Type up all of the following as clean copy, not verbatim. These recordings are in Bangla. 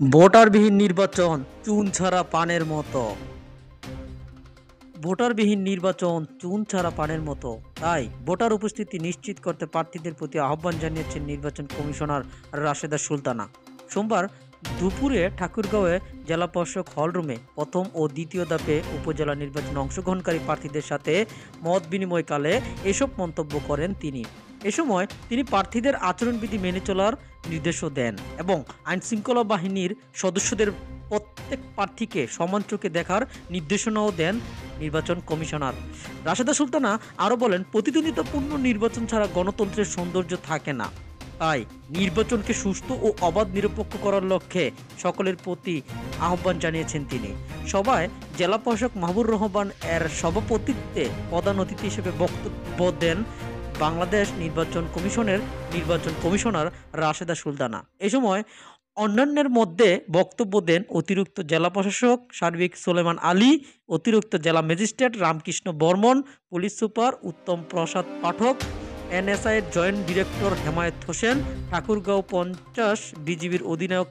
ভোটারবিহীন নির্বাচন চুন ছাড়া পানের মতো। ভোটারবিহীন নির্বাচন চুন ছাড়া পানের মতো। তাই ভোটার উপস্থিতি নিশ্চিত করতে প্রার্থীদের প্রতি আহ্বান জানিয়েছেন নির্বাচন কমিশনার রাশেদা সুলতানা। সোমবার দুপুরে ঠাকুরগাঁওয়ে জেলা প্রশাসক হলরুমে প্রথম ও দ্বিতীয় ধাপে উপজেলা নির্বাচনে অংশগ্রহণকারী প্রার্থীদের সাথে মত বিনিময়কালে এসব মন্তব্য করেন তিনি। এ সময় তিনি প্রার্থীদের আচরণবিধি মেনে চলার নির্দেশও দেন এবং আইনশৃঙ্খলা বাহিনীর সদস্যদের প্রত্যেক প্রার্থীকে সমান চোখে দেখার নির্দেশনাও দেন নির্বাচন কমিশনার। রাশেদা সুলতানা আরও বলেন, প্রতিদ্বন্দ্বিতাপূর্ণ নির্বাচন ছাড়া গণতন্ত্রের সৌন্দর্য থাকে না। তাই নির্বাচনকে সুষ্ঠু ও অবাধ নিরপেক্ষ করার লক্ষ্যে সকলের প্রতি আহ্বান জানিয়েছেন তিনি। সভায় জেলা প্রশাসক মাহবুর রহমান এর সভাপতিত্বে প্রধান অতিথি হিসেবে বক্তব্য দেন বাংলাদেশ নির্বাচন কমিশনের নির্বাচন কমিশনার রাশেদা সুলতানা। এ সময় অন্যান্যের মধ্যে বক্তব্য দেন অতিরিক্ত জেলা প্রশাসক সার্বিক সুলেমান আলী, অতিরিক্ত জেলা magistrate Ramkrishna Barman, police super Uttam Prasad Pathak, এনএসআইয়ের জয়েন্ট ডিরেক্টর হেমায়েত হোসেন, ঠাকুরগাঁও ৫০ বিজিবির অধিনায়ক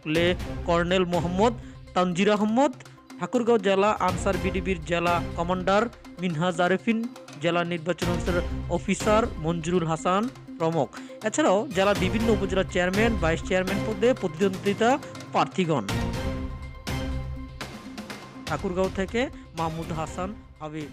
কর্নেল মোহাম্মদ তানজির আহমদ, ঠাকুরগাঁও জেলা আনসার বিডিবির জেলা কমান্ডার মিনহাজ আরেফিন, জেলা নির্বাচন অফিসার মঞ্জুরুল হাসান প্রমুখ। এছাড়াও জেলার বিভিন্ন উপজেলার চেয়ারম্যান, ভাইস চেয়ারম্যান পদে প্রতিদ্বন্দ্বিতা প্রার্থীগণ। ঠাকুরগাঁও থেকে মাহমুদ হাসান হাবিব।